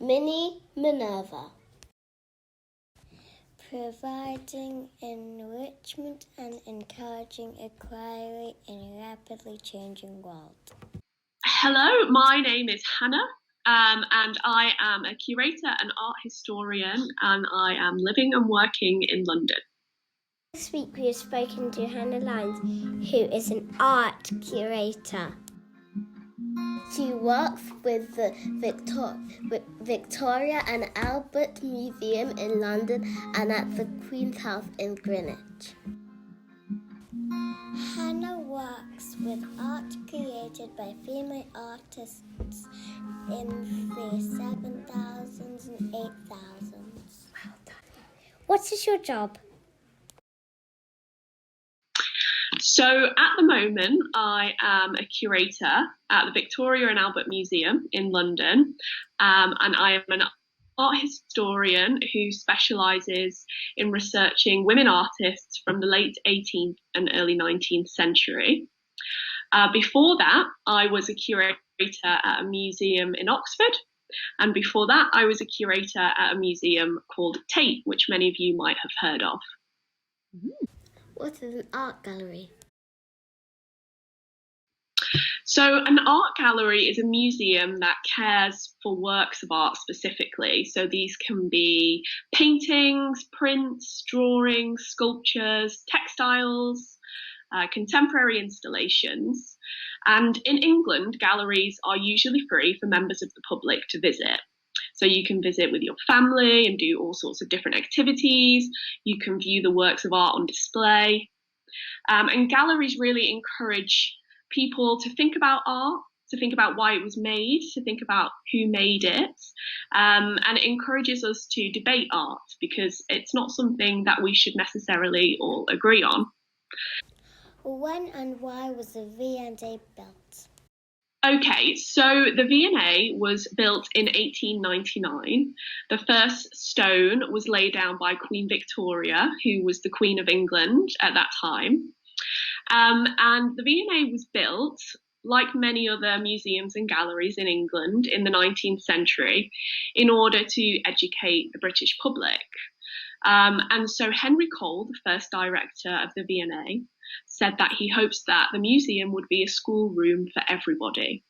Mini Minerva. Providing enrichment and encouraging inquiry in a rapidly changing world. Hello, my name is Hannah, and I am a curator and art historian, and I am living and working in London. This week we have spoken to Hannah Lyons, who is an art curator. She works with the Victoria and Albert Museum in London and at the Queen's House in Greenwich. Hannah works with art created by female artists in the 7000s and 8000s. Well done. What is your job? So at the moment, I am a curator at the Victoria and Albert Museum in London, and I am an art historian who specialises in researching women artists from the late 18th and early 19th century. Before that, I was a curator at a museum in Oxford, and before that, I was a curator at a museum called Tate, which many of you might have heard of. What is an art gallery? So an art gallery is a museum that cares for works of art specifically. So these can be paintings, prints, drawings, sculptures, textiles, contemporary installations. And in England, galleries are usually free for members of the public to visit. So you can visit with your family and do all sorts of different activities. You can view the works of art on display. And galleries really encourage people to think about art, to think about why it was made, to think about who made it. And it encourages us to debate art because it's not something that we should necessarily all agree on. When and why was the V&A built? Okay, so the V&A was built in 1899. The first stone was laid down by Queen Victoria, who was the Queen of England at that time. And the V&A was built, like many other museums and galleries in England in the 19th century, in order to educate the British public. And so Henry Cole, the first director of the V&A, said that he hopes that the museum would be a schoolroom for everybody.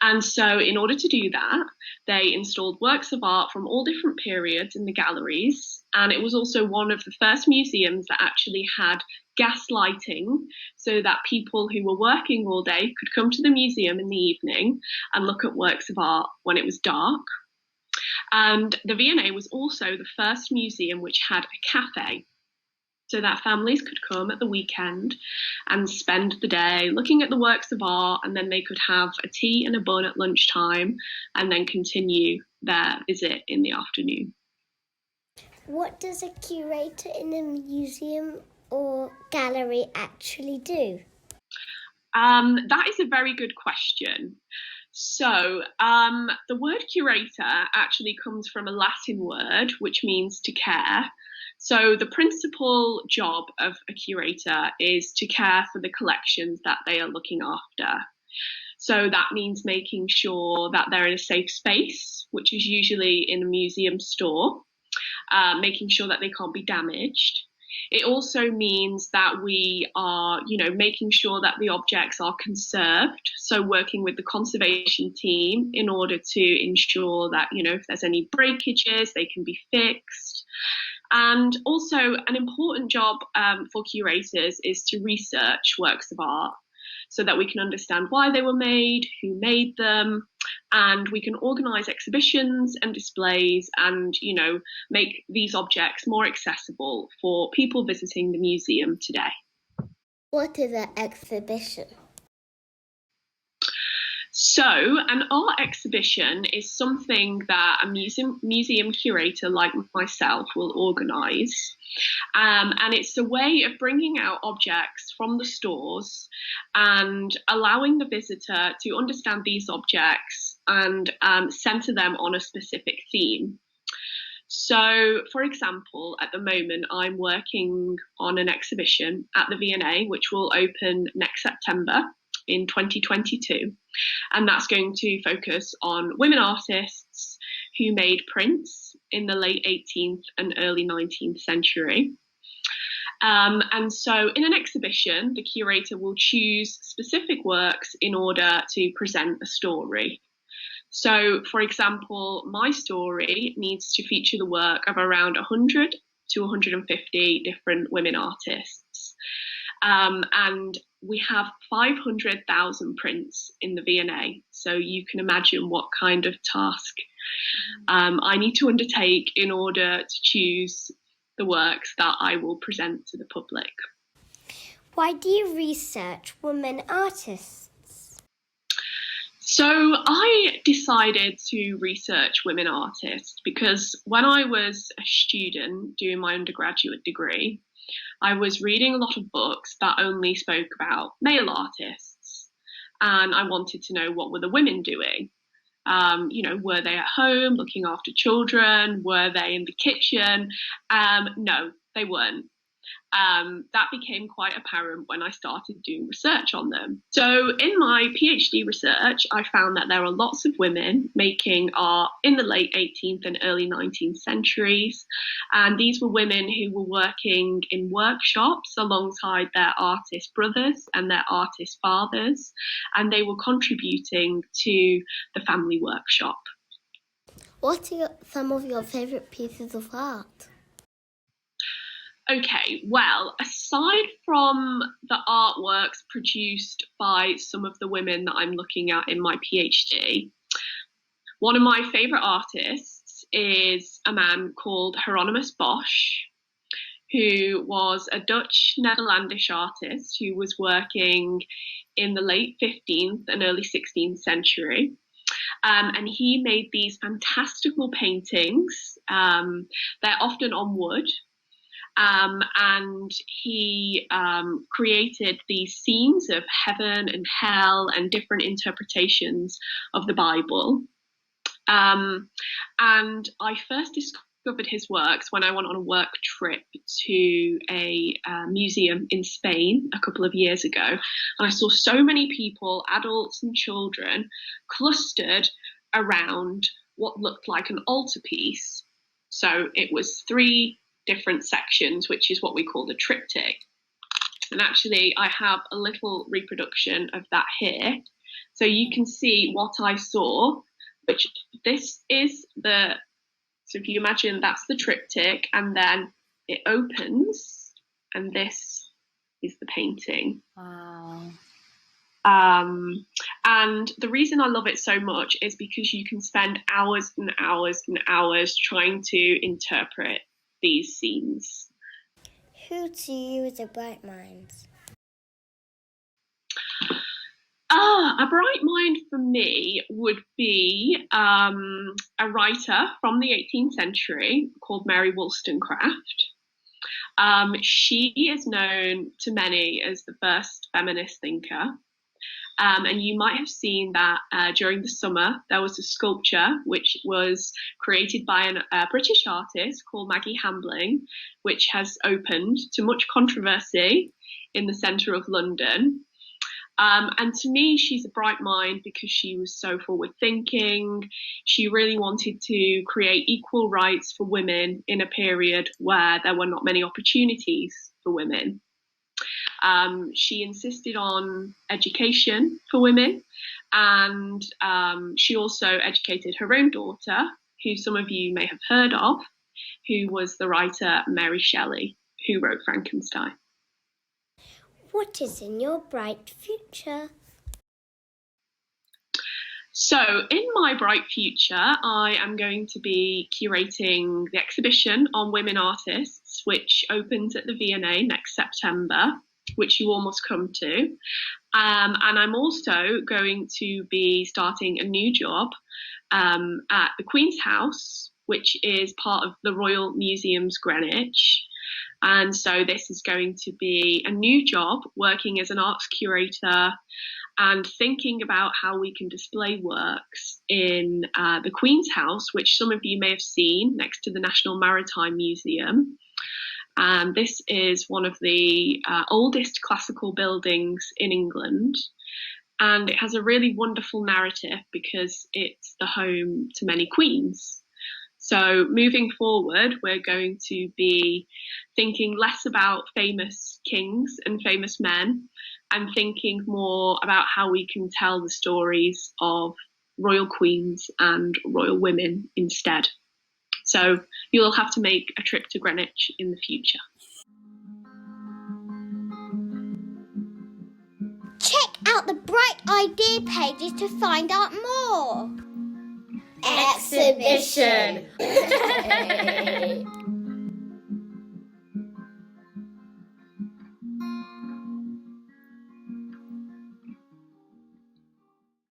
And so in order to do that, they installed works of art from all different periods in the galleries. And it was also one of the first museums that actually had gas lighting so that people who were working all day could come to the museum in the evening and look at works of art when it was dark. And the V&A was also the first museum which had a cafe, so that families could come at the weekend and spend the day looking at the works of art, and then they could have a tea and a bun at lunchtime and then continue their visit in the afternoon. What does a curator in a museum or gallery actually do? That is a very good question. So the word curator actually comes from a Latin word, which means to care. So the principal job of a curator is to care for the collections that they are looking after. So that means making sure that they're in a safe space, which is usually in a museum store, making sure that they can't be damaged. It also means that we are, making sure that the objects are conserved. So working with the conservation team in order to ensure that, if there's any breakages, they can be fixed. And also an important job for curators is to research works of art so that we can understand why they were made, who made them, and we can organise exhibitions and displays and, make these objects more accessible for people visiting the museum today. What is an exhibition? So an art exhibition is something that a museum curator like myself will organise. And it's a way of bringing out objects from the stores and allowing the visitor to understand these objects and centre them on a specific theme. So, for example, at the moment, I'm working on an exhibition at the V&A, which will open next September in 2022. And that's going to focus on women artists who made prints in the late 18th and early 19th century. And so in an exhibition, the curator will choose specific works in order to present a story. So, for example, my story needs to feature the work of around 100 to 150 different women artists. And we have 500,000 prints in the V&A. So you can imagine what kind of task I need to undertake in order to choose the works that I will present to the public. Why do you research women artists? So I decided to research women artists because when I was a student doing my undergraduate degree, I was reading a lot of books that only spoke about male artists. And I wanted to know, what were the women doing? Were they at home looking after children? Were they in the kitchen? No, they weren't. That became quite apparent when I started doing research on them. So in my PhD research, I found that there are lots of women making art in the late 18th and early 19th centuries. And these were women who were working in workshops alongside their artist brothers and their artist fathers. And they were contributing to the family workshop. What are some of your favourite pieces of art? Okay, well, aside from the artworks produced by some of the women that I'm looking at in my PhD, one of my favourite artists is a man called Hieronymus Bosch, who was a Dutch Netherlandish artist who was working in the late 15th and early 16th century. And he made these fantastical paintings. They're often on wood. And he created these scenes of heaven and hell and different interpretations of the Bible. And I first discovered his works when I went on a work trip to a museum in Spain a couple of years ago. And I saw so many people, adults and children, clustered around what looked like an altarpiece. So it was 3 different sections, which is what we call the triptych. And actually, I have a little reproduction of that here. So you can see what I saw, which this is so if you imagine that's the triptych, and then it opens, and this is the painting. Wow. And the reason I love it so much is because you can spend hours and hours and hours trying to interpret these scenes. Who to you is a bright mind? A bright mind for me would be a writer from the 18th century called Mary Wollstonecraft. She is known to many as the first feminist thinker. And you might have seen that during the summer there was a sculpture which was created by a British artist called Maggie Hambling, which has opened to much controversy in the centre of London. And to me, she's a bright mind because she was so forward thinking. She really wanted to create equal rights for women in a period where there were not many opportunities for women. She insisted on education for women, and she also educated her own daughter, who some of you may have heard of, who was the writer Mary Shelley, who wrote Frankenstein. What is in your bright future? So in my bright future, I am going to be curating the exhibition on women artists, which opens at the V&A next September, which you all must come to. And I'm also going to be starting a new job at the Queen's House, which is part of the Royal Museums Greenwich. And so this is going to be a new job working as an arts curator and thinking about how we can display works in the Queen's House, which some of you may have seen next to the National Maritime Museum. And this is one of the oldest classical buildings in England. And it has a really wonderful narrative because it's the home to many queens. So moving forward, we're going to be thinking less about famous kings and famous men and thinking more about how we can tell the stories of royal queens and royal women instead. So you'll have to make a trip to Greenwich in the future. Check out the Bright Idea pages to find out more. Exhibition!